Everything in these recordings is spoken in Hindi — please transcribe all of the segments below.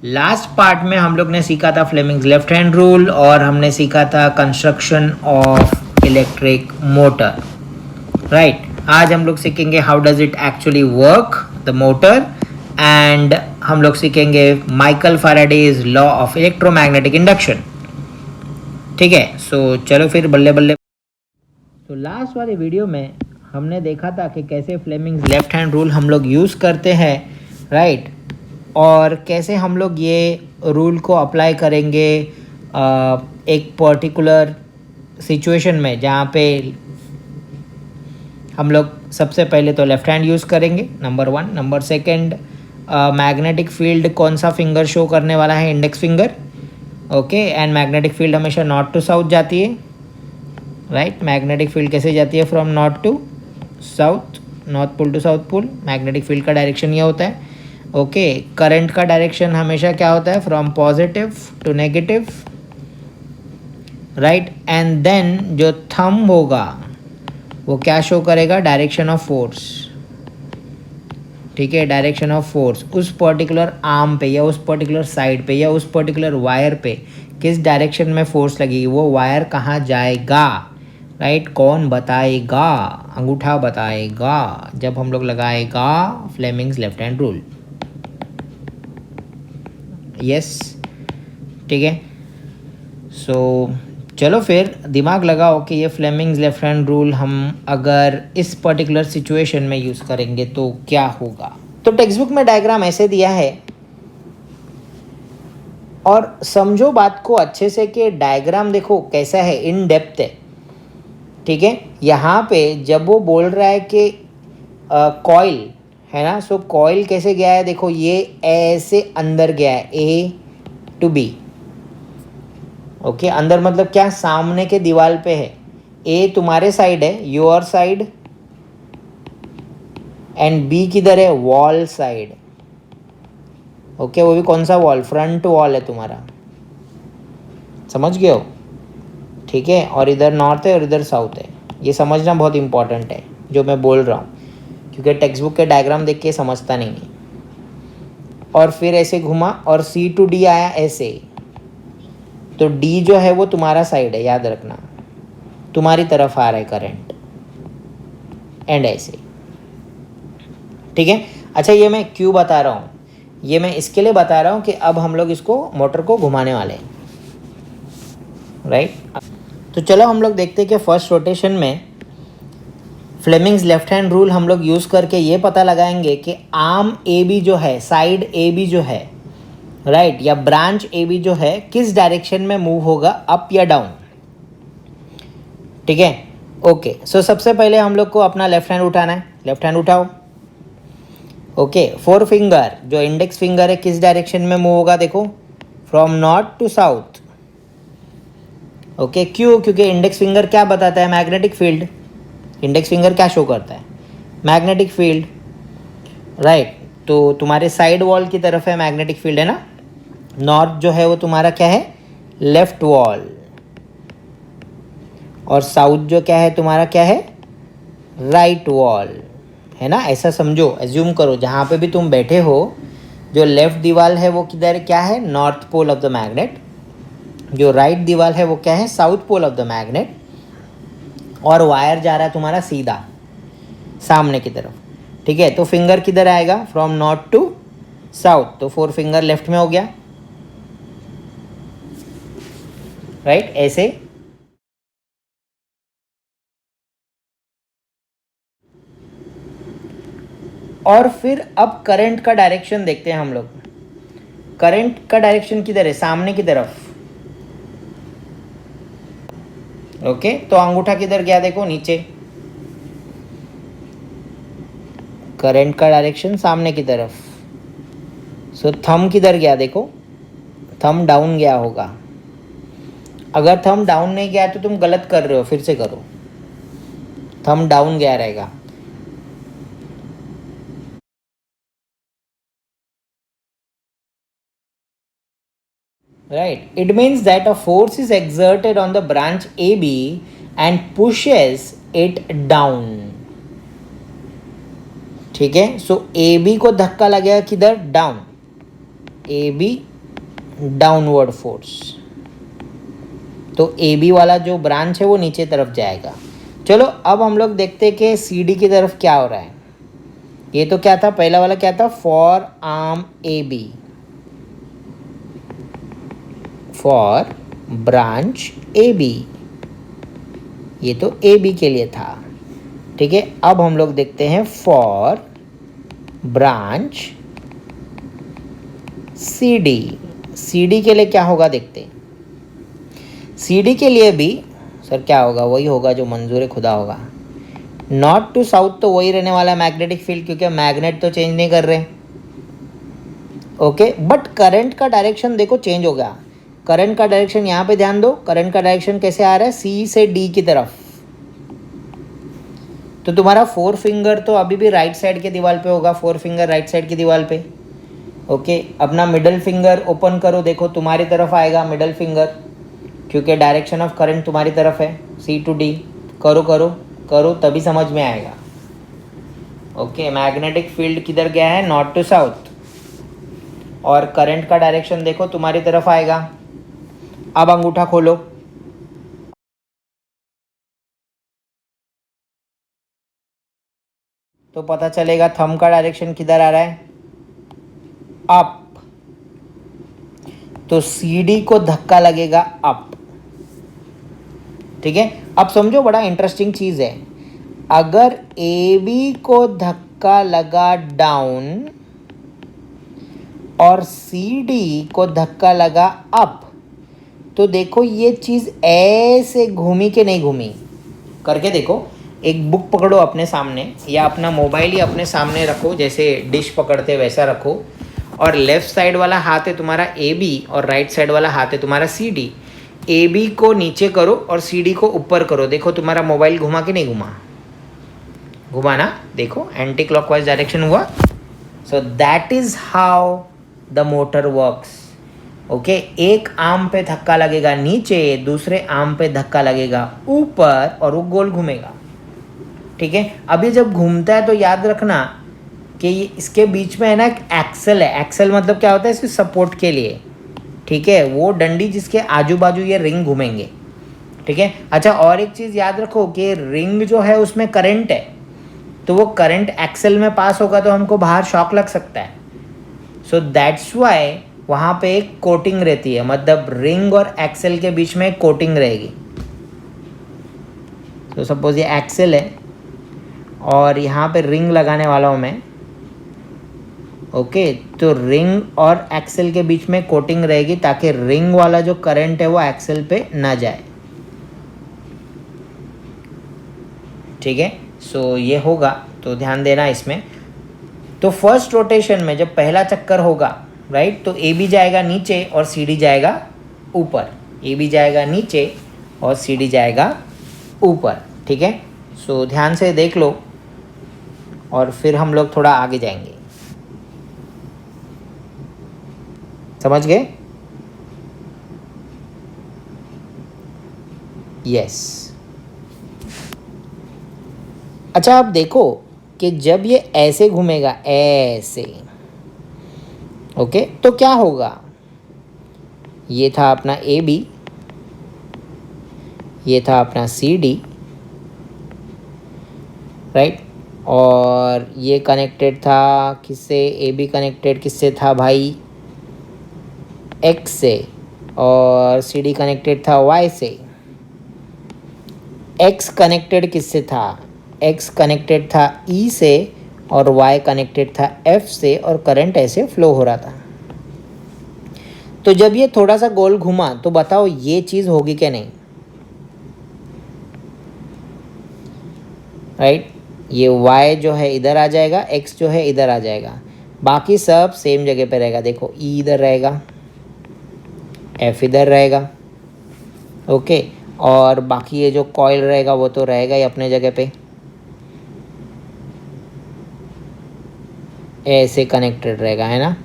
लास्ट पार्ट में हम लोग ने सीखा था फ्लेमिंग्स लेफ्ट हैंड रूल और हमने सीखा था construction of electric motor, right. आज हम लोग सीखेंगे how does it actually work the motor, and हम लोग सीखेंगे Michael Faraday's law of electromagnetic induction. ठीक है, सो चलो फिर बल्ले बल्ले। तो लास्ट वाले वीडियो में हमने देखा था कि कैसे फ्लेमिंग्स लेफ्ट हैंड रूल हम लोग यूज़ करते हैं, राइट, और कैसे हम लोग ये रूल को अप्लाई करेंगे एक पर्टिकुलर सिचुएशन में, जहाँ पे हम लोग सबसे पहले तो लेफ़्ट हैंड यूज़ करेंगे, नंबर 1। नंबर 2, मैग्नेटिक फील्ड कौन सा फिंगर शो करने वाला है, index finger, okay. And magnetic field हमेशा नॉर्थ टू साउथ जाती है, राइट। मैग्नेटिक फील्ड कैसे जाती है, from north to south, north pole to south pole. Magnetic field का डायरेक्शन ये होता है, ओके। करंट का डायरेक्शन हमेशा क्या होता है, from positive to negative, right. And then जो थंब होगा वो क्या शो करेगा, डायरेक्शन ऑफ फोर्स, ठीक है। डायरेक्शन ऑफ फोर्स उस पर्टिकुलर आर्म पे या उस पर्टिकुलर साइड पे या उस पर्टिकुलर वायर पे किस डायरेक्शन में फोर्स लगेगी, वो वायर कहाँ जाएगा, राइट, कौन बताएगा, अंगूठा बताएगा जब हम लोग लगाएगा Fleming's left hand rule. Yes, ठीक है। सो चलो फिर दिमाग लगाओ कि ये फ्लेमिंग्स लेफ्ट हैंड रूल हम अगर इस पर्टिकुलर सिचुएशन में यूज़ करेंगे तो क्या होगा। तो टेक्स्ट बुक में डायग्राम ऐसे दिया है, और समझो बात को अच्छे से कि डायग्राम देखो कैसा है, इन डेप्थ है, ठीक है। यहाँ पे जब वो बोल रहा है कि कॉइल है ना, सो कॉइल कैसे गया है, देखो ये ऐसे अंदर गया है, ए टू बी, ओके। अंदर मतलब क्या, सामने के दीवार पे है, ए तुम्हारे साइड है, योर साइड, एंड बी किधर है, वॉल साइड, ओके। वो भी कौन सा वॉल, फ्रंट वॉल है तुम्हारा, समझ गए हो, ठीक है। और इधर नॉर्थ है और इधर साउथ है, ये समझना बहुत इंपॉर्टेंट है जो मैं बोल रहा हूँ, क्योंकि टेक्स्ट बुक के डायग्राम देख के समझता नहीं है। और फिर ऐसे घुमा और सी टू डी आया ऐसे, तो डी जो है वो तुम्हारा साइड है, याद रखना, तुम्हारी तरफ आ रहा है करंट, एंड ऐसे, ठीक है। अच्छा, ये मैं क्यों बता रहा हूँ, ये मैं इसके लिए बता रहा हूँ कि अब हम लोग इसको मोटर को घुमाने वाले हैं, राइट। तो चलो हम लोग देखते हैं कि फर्स्ट रोटेशन में फ्लेमिंग्स लेफ्ट हैंड रूल हम लोग यूज़ करके ये पता लगाएंगे कि आर्म ए बी जो है, साइड ए बी जो है, राइट, या ब्रांच ए बी जो है, किस डायरेक्शन में मूव होगा, अप या डाउन, ठीक है, ओके। सो सबसे पहले हम लोग को अपना लेफ्ट हैंड उठाना है, लेफ्ट हैंड उठाओ, ओके। 4 फिंगर जो इंडेक्स फिंगर है किस डायरेक्शन में मूव होगा, देखो, from north to south, okay. क्यों, क्योंकि इंडेक्स फिंगर क्या बताता है, मैग्नेटिक फील्ड। इंडेक्स फिंगर क्या शो करता है, मैग्नेटिक फील्ड, राइट। तो तुम्हारे साइड वॉल की तरफ है मैग्नेटिक फील्ड, है ना। नॉर्थ जो है वो तुम्हारा क्या है, लेफ्ट वॉल, और साउथ जो क्या है तुम्हारा, क्या है, राइट वॉल, है ना। ऐसा समझो, एज्यूम करो जहाँ पे भी तुम बैठे हो, जो लेफ्ट दीवार है वो किधर क्या है, north pole of the magnet, जो राइट दीवार है वो क्या है, south pole of the magnet, और वायर जा रहा है तुम्हारा सीधा सामने की तरफ, ठीक है। तो फिंगर किधर आएगा, फ्रॉम नॉर्थ टू साउथ, तो 4 फिंगर लेफ्ट में हो गया, राइट, ऐसे। और फिर अब करंट का डायरेक्शन देखते हैं हम लोग। करंट का डायरेक्शन किधर है, सामने की तरफ, ओके। तो अंगूठा किधर गया, देखो नीचे, करंट का डायरेक्शन सामने की तरफ। सो थंब किधर गया, देखो, थंब डाउन गया होगा। अगर थंब डाउन नहीं गया तो तुम गलत कर रहे हो, फिर से करो, थंब डाउन गया रहेगा, right. It means that a force is exerted on the branch AB and pushes it down, ठीक है। सो AB को धक्का लगेगा किधर, down, A B downward force, तो ए बी वाला जो ब्रांच है वो नीचे तरफ जाएगा। चलो अब हम लोग देखते हैं कि सी डी की तरफ क्या हो रहा है। ये तो क्या था, पहला वाला क्या था, for arm A B, for branch A B, ये तो ए बी के लिए था। ठीक है, अब हम लोग देखते हैं for branch C D. C D के लिए क्या होगा देखते हैं। सी डी के लिए भी सर क्या होगा, वही होगा जो मंजूर खुदा होगा। नॉर्थ टू साउथ तो वही रहने वाला है मैग्नेटिक फील्ड, क्योंकि मैग्नेट तो चेंज नहीं कर रहे। ओके, बट करंट का डायरेक्शन देखो चेंज हो गया। करंट का डायरेक्शन यहाँ पे ध्यान दो, करंट का डायरेक्शन कैसे आ रहा है, सी से डी की तरफ। तो तुम्हारा 4 फिंगर तो अभी भी राइट साइड के दीवार पे होगा, 4 फिंगर राइट साइड की दीवार पे। ओके, अपना मिडल फिंगर ओपन करो, देखो तुम्हारी तरफ आएगा मिडल फिंगर, क्योंकि डायरेक्शन ऑफ करंट तुम्हारी तरफ है, सी टू डी। करो करो करो, तभी समझ में आएगा। ओके, मैग्नेटिक फील्ड किधर गया है, नॉर्थ टू साउथ, और करंट का डायरेक्शन देखो तुम्हारी तरफ आएगा। अब अंगूठा खोलो, तो पता चलेगा थंब का डायरेक्शन किधर आ रहा है, अप। तो सी डी को धक्का लगेगा अप। ठीक है, अब समझो बड़ा इंटरेस्टिंग चीज है। अगर ए बी को धक्का लगा डाउन और सी डी को धक्का लगा अप, तो देखो ये चीज ऐसे घूमी कि नहीं घूमी, करके देखो। एक बुक पकड़ो अपने सामने, या अपना मोबाइल ही अपने सामने रखो, जैसे डिश पकड़ते वैसा रखो, और लेफ्ट साइड वाला हाथ है तुम्हारा ए बी और राइट साइड वाला हाथ है तुम्हारा सी डी। ए बी को नीचे करो और सी डी को ऊपर करो, देखो तुम्हारा मोबाइल घुमा कि नहीं घुमा, घुमा ना, देखो एंटी क्लॉकवाइज डायरेक्शन हुआ। So that is how the motor works. Okay, एक आर्म पे धक्का लगेगा नीचे, दूसरे आर्म पे धक्का लगेगा ऊपर, और वो गोल घूमेगा। ठीक है, अभी जब घूमता है तो याद रखना कि इसके बीच में है ना एक एक्सल है। एक्सल मतलब क्या होता है, इसकी सपोर्ट के लिए। ठीक है, वो डंडी जिसके आजू बाजू ये रिंग घूमेंगे। ठीक है, अच्छा और एक चीज़ याद रखो कि रिंग जो है उसमें करंट है, तो वो करंट एक्सल में पास होगा तो हमको बाहर शॉक लग सकता है। सो दैट्स वाई वहाँ पे एक कोटिंग रहती है, मतलब रिंग और एक्सल के बीच में एक कोटिंग रहेगी। तो सपोज ये एक्सल है और यहाँ पे रिंग लगाने वाला हूँ मैं। ओके, तो रिंग और एक्सल के बीच में कोटिंग रहेगी, ताकि रिंग वाला जो करंट है वो एक्सल पे ना जाए। ठीक है, सो ये होगा, तो ध्यान देना इसमें। तो फर्स्ट रोटेशन में जब पहला चक्कर होगा, राइट, तो ए बी जाएगा नीचे और सी डी जाएगा ऊपर। ए बी जाएगा नीचे और सी डी जाएगा ऊपर। ठीक है, सो ध्यान से देख लो और फिर हम लोग थोड़ा आगे जाएंगे। समझ गए? यस। अच्छा, अब देखो कि जब ये ऐसे घूमेगा, ऐसे, ओके, तो क्या होगा। ये था अपना ए बी, ये था अपना सी डी, राइट, और ये कनेक्टेड था किससे, ए बी कनेक्टेड किससे था भाई, एक्स से, और सी डी कनेक्टेड था वाई से। एक्स कनेक्टेड किससे था, एक्स कनेक्टेड था ई से, और वाई कनेक्टेड था एफ से, और करंट ऐसे फ्लो हो रहा था। तो जब ये थोड़ा सा गोल घुमा तो बताओ ये चीज़ होगी क्या नहीं, राइट। ये y जो है इधर आ जाएगा, x जो है इधर आ जाएगा, बाकी सब सेम जगह पे रहेगा। देखो E इधर रहेगा, F इधर रहेगा, ओके, और बाकी ये जो कॉइल रहेगा वो तो रहेगा ही अपने जगह पे, ऐसे कनेक्टेड रहेगा, है ना।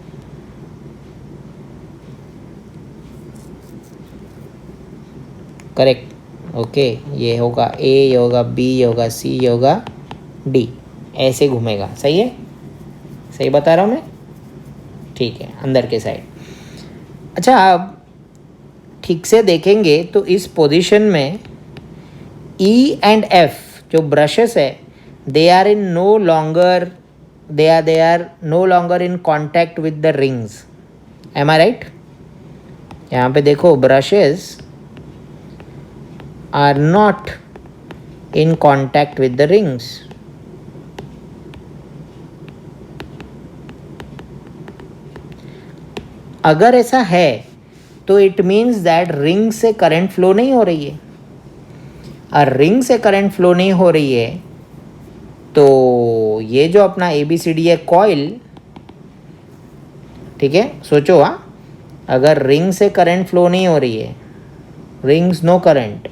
करेक्ट, ओके, ये होगा A, ये होगा B, ये होगा C, ये होगा D, ऐसे घूमेगा। सही है, सही बता रहा हूँ मैं? ठीक है, अंदर के साइड। अच्छा, अब ठीक से देखेंगे तो इस पोजीशन में E एंड F जो ब्रशेस है, they are no longer in contact with the rings. Am I right? यहाँ पे देखो, brushes are not in contact with the rings. अगर ऐसा है तो इट मीन्स दैट रिंग से करंट फ्लो नहीं हो रही है. और रिंग से करंट फ्लो नहीं हो रही है तो ये जो अपना ABCD है कॉइल, ठीक है, सोचो. अगर रिंग से करंट फ्लो नहीं हो रही है, रिंग्स नो करंट,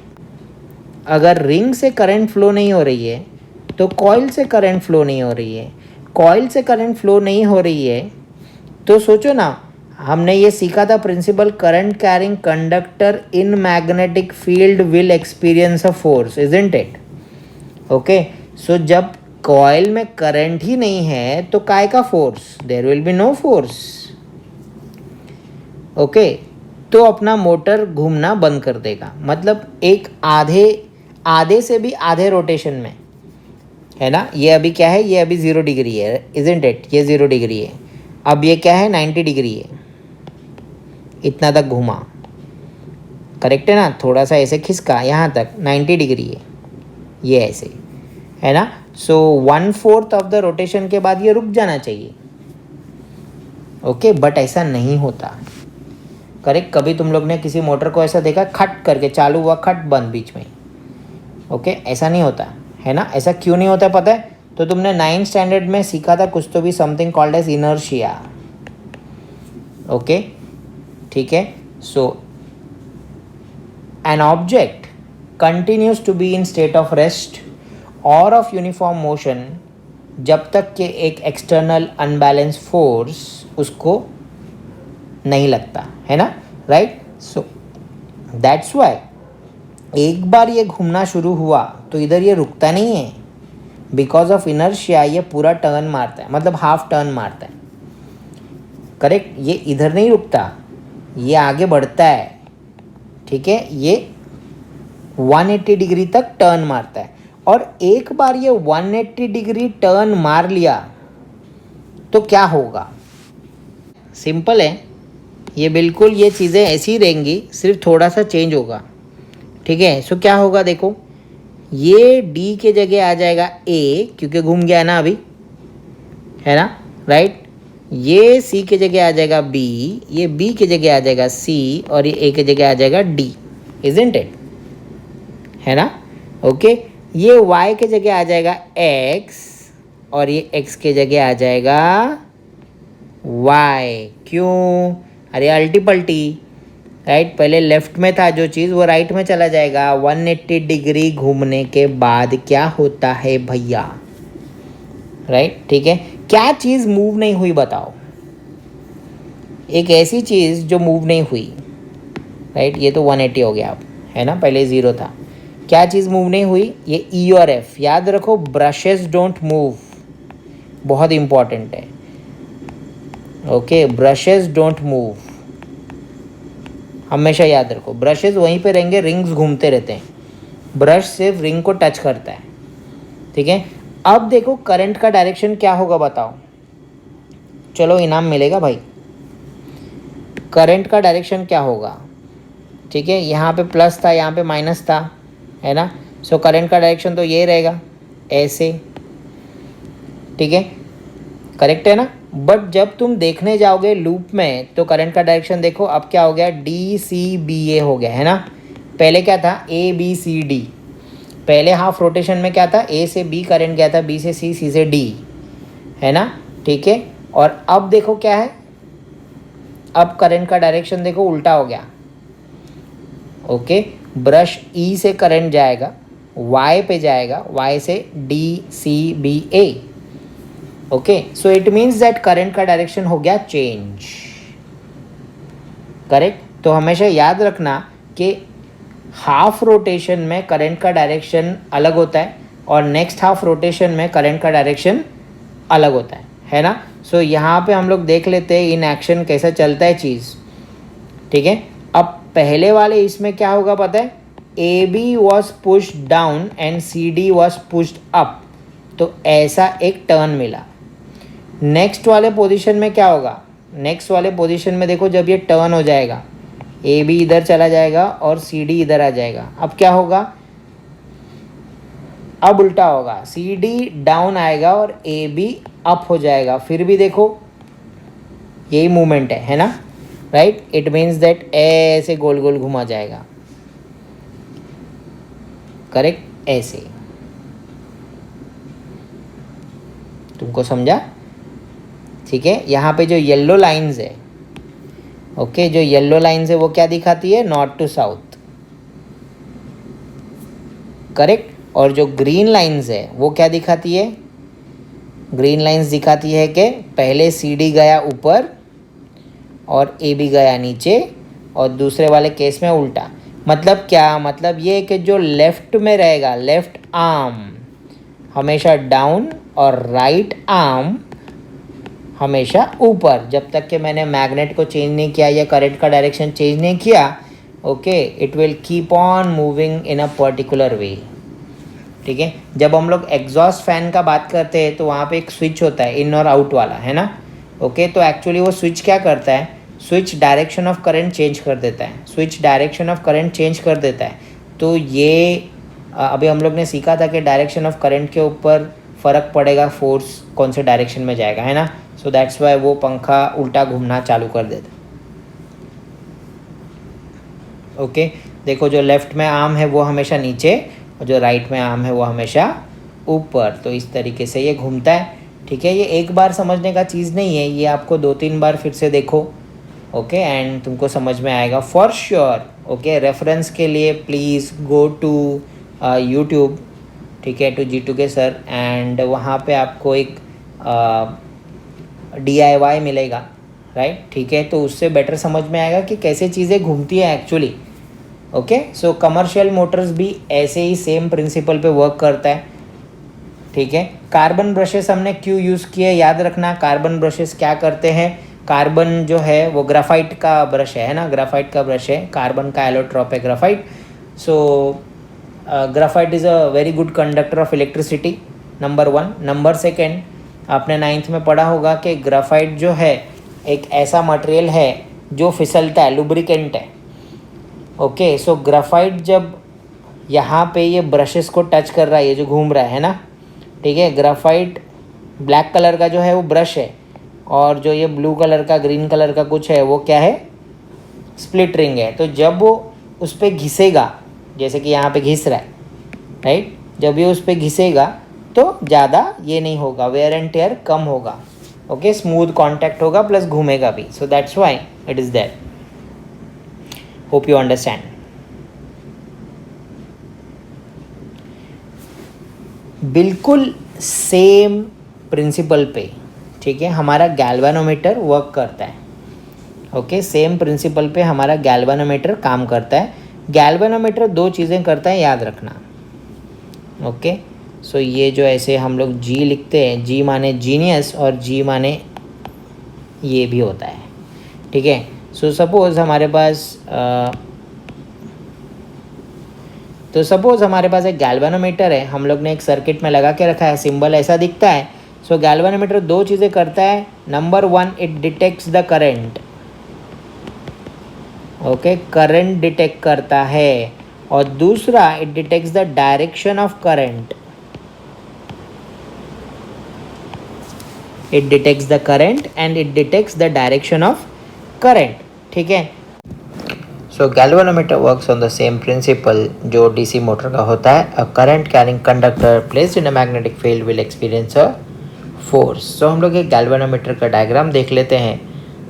अगर रिंग से करंट फ्लो नहीं हो रही है तो कॉइल से करंट फ्लो नहीं हो रही है. कॉइल से करंट फ्लो नहीं हो रही है तो सोचो ना, हमने ये सीखा था principle, current carrying conductor in magnetic field will experience a force, isn't it? Okay, so जब कॉइल में करंट ही नहीं है तो काय का force? There will be no force. Okay, तो अपना मोटर घूमना बंद कर देगा. मतलब एक आधे से भी आधे रोटेशन में, है ना. ये अभी क्या है? ये अभी 0 डिग्री है, इजंट इट? ये 0 डिग्री है. अब ये क्या है? 90 डिग्री है. इतना तक घूमा, करेक्ट है ना. थोड़ा सा ऐसे खिसका, यहाँ तक 90 डिग्री है, ये ऐसे, है ना. सो 1/4 ऑफ द रोटेशन के बाद ये रुक जाना चाहिए. ओके, बट ऐसा नहीं होता. करेक्ट. कभी तुम लोग ने किसी मोटर को ऐसा देखा, खट करके चालू हुआ, खट बंद बीच में. ओके, ऐसा नहीं होता, है ना. ऐसा क्यों नहीं होता पता है? तो तुमने 9th स्टैंडर्ड में सीखा था कुछ तो भी, something called as inertia. Okay, ठीक है. So an object continues to be in state of rest और ऑफ यूनिफॉर्म मोशन जब तक कि एक एक्सटर्नल अनबैलेंस फोर्स उसको नहीं लगता, है ना. राइट. सो दैट्स वाई एक बार ये घूमना शुरू हुआ तो इधर ये रुकता नहीं है. बिकॉज ऑफ इनर्शिया ये पूरा टर्न मारता है, मतलब हाफ टर्न मारता है. करेक्ट. ये इधर नहीं रुकता, ये आगे बढ़ता है. ठीक है, ये 180 डिग्री तक टर्न मारता है. और एक बार ये 180 डिग्री टर्न मार लिया तो क्या होगा? सिंपल है. ये बिल्कुल ये चीज़ें ऐसी रहेंगी, सिर्फ थोड़ा सा चेंज होगा. ठीक है. सो क्या होगा देखो, ये D के जगह आ जाएगा A, क्योंकि घूम गया ना अभी, है ना. राइट. ये C के जगह आ जाएगा B, ये B के जगह आ जाएगा C, और ये A के जगह आ जाएगा D, इजंट इट? है ना. ओके, ये Y के जगह आ जाएगा X, और ये X के जगह आ जाएगा Y. क्यों? अरे अल्टी पल्टी. राइट. पहले लेफ्ट में था जो चीज़, वो राइट में चला जाएगा. 180 डिग्री घूमने के बाद क्या होता है भैया? राइट. ठीक है. क्या चीज़ मूव नहीं हुई बताओ? एक ऐसी चीज़ जो मूव नहीं हुई. राइट. ये तो 180 हो गया अब, है ना. पहले 0 था. क्या चीज़ मूव नहीं हुई? ये E और F. याद रखो, ब्रशेस डोंट मूव. बहुत इंपॉर्टेंट है. Okay, brushes don't move. हमेशा याद रखो, ब्रशेस वहीं पे रहेंगे, रिंग्स घूमते रहते हैं. ब्रश सिर्फ रिंग को टच करता है. ठीक है. अब देखो करंट का डायरेक्शन क्या होगा बताओ? चलो इनाम मिलेगा भाई. करंट का डायरेक्शन क्या होगा? ठीक है, यहाँ पे प्लस था, यहाँ पे माइनस था, है ना. सो करंट का डायरेक्शन तो ये रहेगा, ऐसे. ठीक है, करेक्ट है ना. बट जब तुम देखने जाओगे लूप में तो करंट का डायरेक्शन देखो, अब क्या हो गया? DCBA हो गया, है ना. पहले क्या था? ABCD. पहले हाफ रोटेशन में क्या था? A से B करंट गया था, B से C, C से D, है ना. ठीक है. और अब देखो क्या है, अब करंट का डायरेक्शन देखो उल्टा हो गया. ओके, ब्रश E से करंट जाएगा, Y पे जाएगा, Y से DCBA. Okay, so it means that current का डायरेक्शन हो गया चेंज. करेक्ट. तो हमेशा याद रखना कि हाफ रोटेशन में करंट का डायरेक्शन अलग होता है और नेक्स्ट हाफ रोटेशन में करंट का डायरेक्शन अलग होता है ना. सो यहाँ पे हम लोग देख लेते हैं इन एक्शन कैसा चलता है चीज़. ठीक है। अब पहले वाले इसमें क्या होगा पता है, A B was pushed down and C D was pushed up, तो ऐसा एक टर्न मिला। नेक्स्ट वाले पोजीशन में क्या होगा, नेक्स्ट वाले पोजीशन में देखो जब ये टर्न हो जाएगा, ए बी इधर चला जाएगा और सी डी इधर आ जाएगा, अब क्या होगा, अब उल्टा होगा, सी डी डाउन आएगा और ए बी अप हो जाएगा। फिर भी देखो यही मूवमेंट है ना, राइट। इट मीन्स दैट ऐसे गोल गोल घुमा जाएगा, करेक्ट, ऐसे। तुमको समझा, ठीक है। यहाँ पे जो येलो लाइंस है, ओके, जो येलो लाइंस है वो क्या दिखाती है, नॉर्थ टू साउथ, करेक्ट। और जो ग्रीन लाइंस है वो क्या दिखाती है, ग्रीन लाइंस दिखाती है कि पहले सी डी गया ऊपर और ए बी गया नीचे, और दूसरे वाले केस में उल्टा। मतलब क्या, मतलब ये कि जो लेफ्ट में रहेगा, लेफ्ट आर्म हमेशा डाउन और राइट आर्म हमेशा ऊपर, जब तक कि मैंने मैग्नेट को चेंज नहीं किया या करंट का डायरेक्शन चेंज नहीं किया, okay, it will keep on moving in a particular way, ठीक है। जब हम लोग एग्जॉस्ट फैन का बात करते हैं तो वहाँ पे एक स्विच होता है, इन और आउट वाला, है ना, ओके। तो एक्चुअली वो स्विच क्या करता है, switch direction of current change कर देता है, switch direction of current change कर देता है। तो ये अभी हम लोग ने सीखा था कि डायरेक्शन ऑफ करंट के ऊपर फ़र्क पड़ेगा, फोर्स कौन से डायरेक्शन में जाएगा, है ना। सो दैट्स वाई वो पंखा उल्टा घूमना चालू कर देता, ओके। देखो जो लेफ्ट में आर्म है वो हमेशा नीचे और जो राइट में आर्म है वो हमेशा ऊपर, तो इस तरीके से ये घूमता है, ठीक है। ये एक बार समझने का चीज़ नहीं है, ये आपको 2-3 बार फिर से देखो, ओके, एंड तुमको समझ में आएगा फॉर श्योर, ओके। रेफरेंस के लिए प्लीज़ गो टू यूट्यूब, ठीक है, टू जीटू के सर, एंड वहाँ पे आपको एक DIY मिलेगा, राइट, ठीक है। तो उससे बेटर समझ में आएगा कि कैसे चीज़ें घूमती है एक्चुअली, ओके। सो कमर्शियल मोटर्स भी ऐसे ही सेम प्रिंसिपल पे वर्क करता है, ठीक है। कार्बन ब्रशेस हमने क्यों यूज़ किए, याद रखना, कार्बन ब्रशेस क्या करते हैं, कार्बन जो है वो ग्राफाइट का ब्रश है ना, ग्राफाइट का ब्रश है, कार्बन का एलोट्रॉप है graphite. So graphite is a very good conductor of electricity, number 1। Number 2, आपने 9th में पढ़ा होगा कि ग्राफाइट जो है एक ऐसा मटेरियल है जो फिसलता है, लुब्रिकेंट है, ओके। सो ग्राफाइट जब यहाँ पे ये ब्रशेस को टच कर रहा है, ये जो घूम रहा है ना, ठीक है, ग्राफाइट ब्लैक कलर का जो है वो ब्रश है, और जो ये ब्लू कलर का, ग्रीन कलर का कुछ है वो क्या है, स्प्लिट रिंग है। तो जब वो उस पर घिसेगा, जैसे कि यहाँ पे घिस रहा है, राइट, जब ये उस पर घिसेगा तो ज़्यादा ये नहीं होगा, वेयर एंड टेयर कम होगा, ओके, स्मूथ कॉन्टैक्ट होगा प्लस घूमेगा भी। So that's why it is that. Hope you understand. बिल्कुल सेम प्रिंसिपल पे, ठीक है, हमारा गैल्वेनोमीटर वर्क करता है, ओके। सेम प्रिंसिपल पे हमारा गैल्वेनोमीटर काम करता है। गैल्वेनोमीटर 2 चीज़ें करता है, याद रखना, ओके। सो ये जो ऐसे हम लोग G लिखते हैं, G माने जीनियस और G माने ये भी होता है, ठीक है। सो सपोज़ हमारे पास एक गैल्वेनोमीटर है, हम लोग ने एक सर्किट में लगा के रखा है, सिंबल ऐसा दिखता है। सो गैल्वेनोमीटर 2 चीज़ें करता है। Number 1, it detects the current, okay, current detect करता है, और दूसरा it detects the direction of current, it detects the current and it detects the direction of current, ठीक है। So galvanometer works on the same principle जो डीसी मोटर का होता है। A current carrying conductor placed in a magnetic field will experience a force. So हम लोग एक गैल्वेनोमीटर का डायग्राम देख लेते हैं,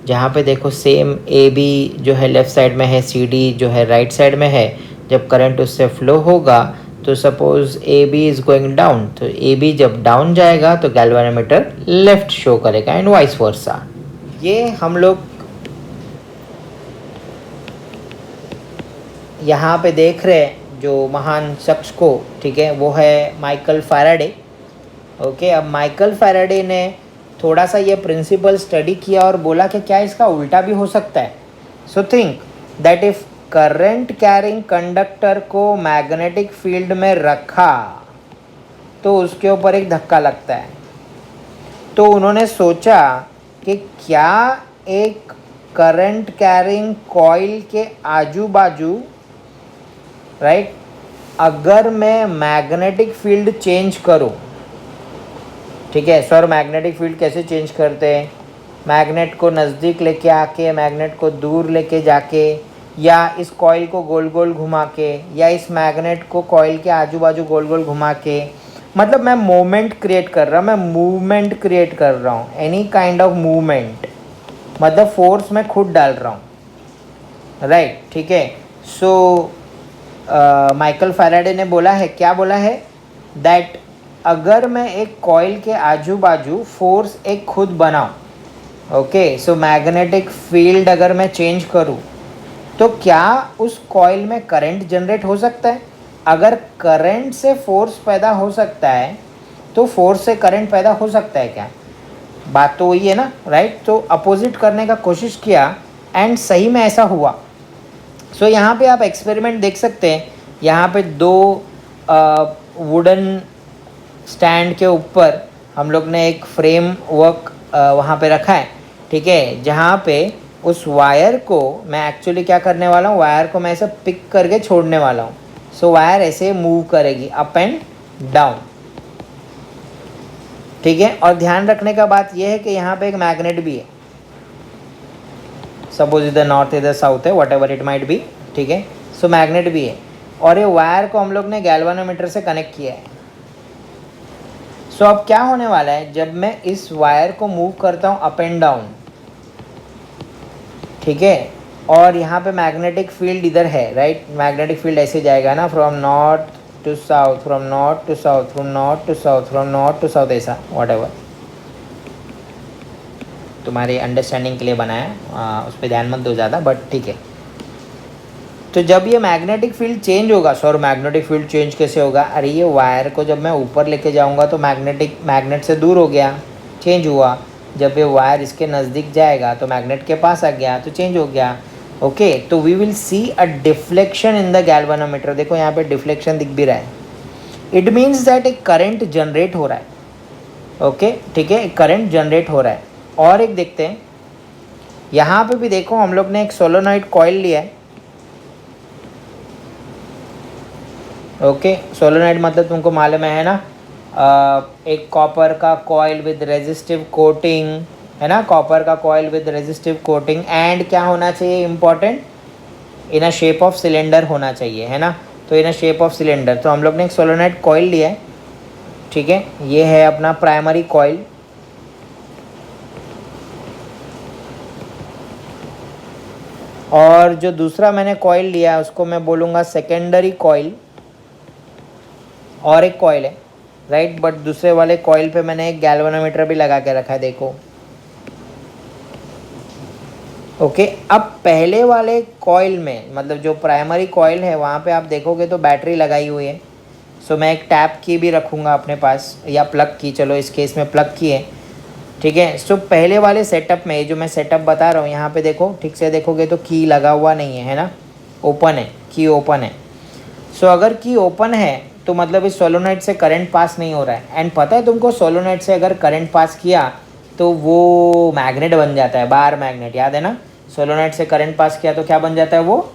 जहाँ पे देखो सेम ए बी जो है लेफ़्ट साइड में है, सी डी जो है राइट साइड में है। जब करंट उससे फ्लो होगा तो suppose A B is going down, तो ए बी जब डाउन जाएगा तो गैल्वेनोमीटर लेफ्ट शो करेगा एंड वाइस वर्सा। ये हम लोग यहाँ पे देख रहे हैं जो महान शख्स को, ठीक है, वो है माइकल फैराडे, ओके। अब माइकल फैराडे ने थोड़ा सा ये प्रिंसिपल स्टडी किया और बोला कि क्या इसका उल्टा भी हो सकता है। So think, that if current carrying conductor को मैग्नेटिक फील्ड में रखा तो उसके ऊपर एक धक्का लगता है। तो उन्होंने सोचा कि क्या एक करंट कैरिंग कॉइल के आजू बाजू, राइट, अगर मैं मैग्नेटिक फील्ड चेंज करूं, ठीक है सर, मैग्नेटिक फील्ड कैसे चेंज करते हैं? मैग्नेट को नज़दीक लेके आके, मैग्नेट को दूर लेके जाके, या इस कॉइल को गोल गोल घुमा के, या इस मैग्नेट को कॉइल के आजू बाजू गोल गोल घुमा के, मतलब मैं मोमेंट क्रिएट कर रहा हूँ, मैं मूवमेंट क्रिएट कर रहा हूँ, एनी काइंड ऑफ मूवमेंट, मतलब फोर्स मैं खुद डाल रहा हूँ, राइट, ठीक है। सो माइकल फैराडे ने बोला है, क्या बोला है, दैट अगर मैं एक कॉइल के आजू बाजू फोर्स एक खुद बनाऊँ, ओके, सो मैग्नेटिक फील्ड अगर मैं चेंज करूँ तो क्या उस कॉइल में करंट जनरेट हो सकता है? अगर करंट से फोर्स पैदा हो सकता है तो फोर्स से करंट पैदा हो सकता है क्या? बात तो वही है ना, राइट। तो अपोजिट करने का कोशिश किया एंड सही में ऐसा हुआ। सो यहाँ पे आप एक्सपेरिमेंट देख सकते हैं। यहाँ पे दो वुडन स्टैंड के ऊपर हम लोग ने एक फ्रेम वर्क वहाँ पे रखा है, ठीक है, जहाँ पे उस वायर को मैं एक्चुअली क्या करने वाला हूँ, वायर को मैं ऐसे पिक करके छोड़ने वाला हूँ। सो वायर ऐसे मूव करेगी अप एंड डाउन, ठीक है। और ध्यान रखने का बात यह है कि यहाँ पे एक मैग्नेट भी है, सपोज इधर नॉर्थ इधर साउथ है, what ever it might be, ठीक है। सो मैग्नेट भी है और ये वायर को हम लोग ने गैल्वानोमीटर से कनेक्ट किया है। सो अब क्या होने वाला है, जब मैं इस वायर को मूव करता हूँ अप एंड डाउन, ठीक है, और यहाँ पे मैग्नेटिक फील्ड इधर है, राइट, मैग्नेटिक फील्ड ऐसे जाएगा ना, from north to south, from north to south, from north to south, from north to south, ऐसा वॉट एवर, तुम्हारी अंडरस्टैंडिंग के लिए बनाया, उस पर ध्यान मत दो ज़्यादा, बट ठीक है। तो जब ये मैग्नेटिक फील्ड चेंज होगा, सर मैग्नेटिक फील्ड चेंज कैसे होगा? अरे ये वायर को जब मैं ऊपर लेके जाऊंगा तो मैग्नेट से दूर हो गया, चेंज हुआ। जब ये वायर इसके नज़दीक जाएगा तो मैग्नेट के पास आ गया तो चेंज हो गया, ओके। तो we will see a deflection in the galvanometer. देखो यहाँ पे डिफ्लेक्शन दिख भी रहा है, इट मीन्स दैट एक करंट जनरेट हो रहा है, ओके, ठीक है, करंट जनरेट हो रहा है। और एक देखते हैं, यहाँ पे भी देखो हम लोग ने एक सोलोनॉइड कॉइल लिया है, ओके। सोलोनॉइड मतलब तुमको मालूम है ना, एक कॉपर का कॉइल विद रेजिस्टिव कोटिंग, है ना, कॉपर का coil with resistive coating, and क्या होना चाहिए important, in a shape of cylinder होना चाहिए, है ना। तो इन अ शेप ऑफ सिलेंडर, तो हम लोग ने एक सोलोनॉइड कॉइल लिया है, ठीक है, ये है अपना प्राइमरी कॉइल, और जो दूसरा मैंने कॉइल लिया है उसको मैं बोलूँगा सेकेंडरी कॉइल। और एक कॉइल है, राइट, बट दूसरे वाले कॉइल पे मैंने एक गैल्वानोमीटर भी लगा के रखा है, देखो, ओके। अब पहले वाले कॉइल में, मतलब जो प्राइमरी कॉइल है वहाँ पे आप देखोगे तो बैटरी लगाई हुई है। सो मैं एक टैप की भी रखूँगा अपने पास, या प्लग की, चलो इस केस में प्लग की है, ठीक है। सो पहले वाले सेटअप में जो मैं सेटअप बता रहा हूँ, यहाँ पे देखो, ठीक से देखोगे तो की लगा हुआ नहीं है ना, ओपन है, की ओपन है। सो अगर की ओपन है तो मतलब इस सोलोनॉइड से करंट पास नहीं हो रहा है। एंड पता है तुमको, सोलोनॉइड से अगर करंट पास किया तो वो मैग्नेट बन जाता है, बार मैग्नेट, याद है ना। सोलोनॉइड से करंट पास किया तो क्या बन जाता है, वो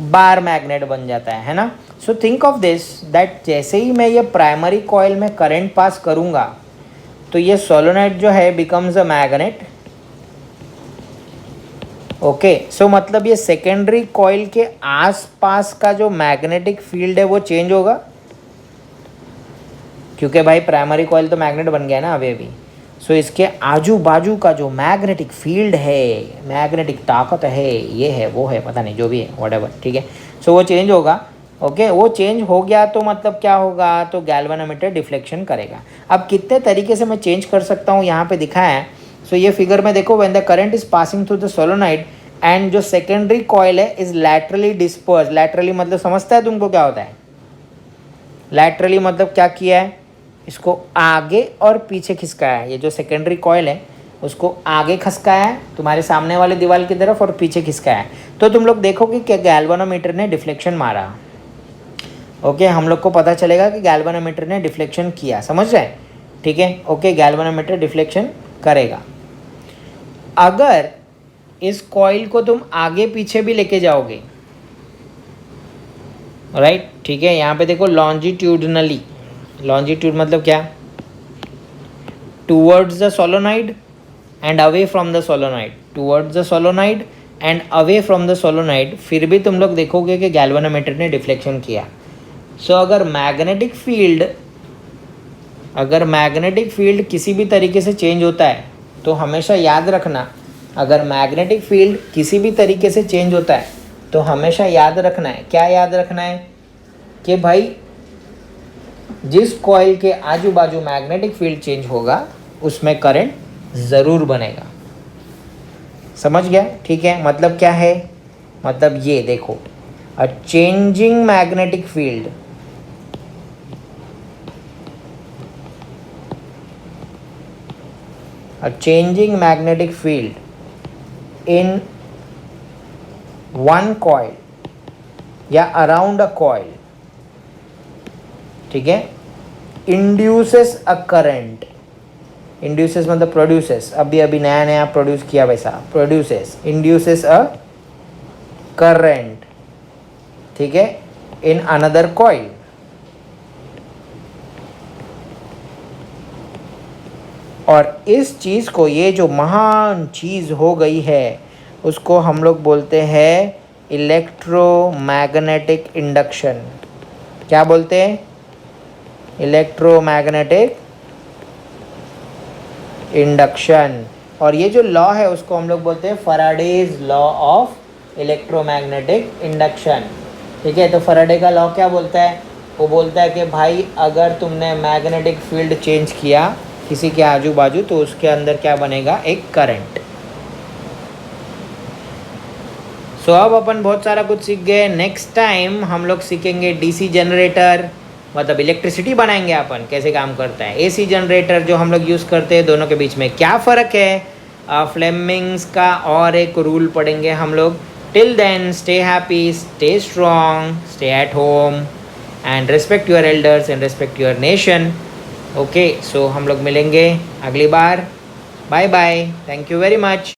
बार मैग्नेट बन जाता है ना। So think of this that जैसे ही मैं ये प्राइमरी कॉइल में करंट पास करूँगा तो ये सोलोनॉइड जो है बिकम्स अ मैग्नेट, ओके। सो मतलब ये सेकेंडरी कॉइल के आसपास का जो मैग्नेटिक फील्ड है वो चेंज होगा, क्योंकि भाई प्राइमरी कॉइल तो मैग्नेट बन गया ना अभी। सो इसके आजू बाजू का जो मैग्नेटिक फील्ड है, मैग्नेटिक ताकत है, ये है वो है, पता नहीं जो भी है, व्हाटएवर, ठीक है। सो वो चेंज होगा, ओके। वो चेंज हो गया तो मतलब क्या होगा, तो गैल्वानोमीटर डिफ्लेक्शन करेगा। अब कितने तरीके से मैं चेंज कर सकता हूँ यहाँ पे दिखाया है। सो ये फिगर में देखो, when the current is passing through the solenoid and जो सेकेंडरी कॉइल है इज लैटरली डिस्पर्स। लैटरली मतलब समझता है तुमको क्या होता है? लैटरली मतलब क्या किया है, इसको आगे और पीछे खिसकाया है। ये जो सेकेंडरी कॉइल है उसको आगे खिसकाया है तुम्हारे सामने वाले दीवार की तरफ और पीछे खिसकाया है, तो तुम लोग देखोगे कि गैल्वेनोमीटर ने डिफ्लेक्शन मारा। ओके, हम लोग को पता चलेगा कि गैल्वेनोमीटर ने डिफ्लेक्शन किया, समझ रहे हैं? ठीक है, ओके, गैल्वेनोमीटर डिफ्लेक्शन करेगा। अगर इस कॉइल को तुम आगे पीछे भी लेके जाओगे, राइट, ठीक है, यहाँ पे देखो लॉन्जिट्यूडनली, लॉन्जिट्यूड मतलब क्या, towards the solenoid and away from the solenoid, towards the solenoid and away from the solenoid, फिर भी तुम लोग देखोगे कि गैल्वेनोमीटर ने डिफ्लेक्शन किया। सो अगर मैग्नेटिक फील्ड किसी भी तरीके से चेंज होता है तो हमेशा याद रखना, अगर मैग्नेटिक फील्ड किसी भी तरीके से चेंज होता है तो हमेशा याद रखना है, क्या याद रखना है, कि भाई जिस कॉइल के आजू बाजू मैग्नेटिक फील्ड चेंज होगा उसमें करंट ज़रूर बनेगा। समझ गया? ठीक है, मतलब क्या है, मतलब ये देखो, अ changing magnetic field, a changing magnetic field in one coil या around a coil, ठीक है, induces a current, induces मतलब produces, अभी नया नया प्रोड्यूस किया वैसा, produces, induces a current, ठीक है, in another coil। और इस चीज़ को, ये जो महान चीज़ हो गई है, उसको हम लोग बोलते हैं इलेक्ट्रोमैग्नेटिक इंडक्शन। क्या बोलते हैं? Electromagnetic induction. और ये जो लॉ है उसको हम लोग बोलते हैं Faraday's law of electromagnetic induction. ठीक है, तो फैराडे का लॉ क्या बोलता है? वो बोलता है कि भाई अगर तुमने मैग्नेटिक फील्ड चेंज किया किसी के आजू बाजू तो उसके अंदर क्या बनेगा? एक करंट। सो अब अपन बहुत सारा कुछ सीख गए। नेक्स्ट टाइम हम लोग सीखेंगे डीसी जनरेटर, मतलब इलेक्ट्रिसिटी बनाएंगे अपन कैसे काम करता है। एसी जनरेटर जो हम लोग यूज़ करते हैं, दोनों के बीच में क्या फ़र्क है, फ्लेमिंग्स का और एक रूल पढ़ेंगे हम लोग। Till then stay happy, stay strong, stay at home and respect your elders and respect your nation. Okay, so हम लोग मिलेंगे अगली बार। Bye bye, thank you very much.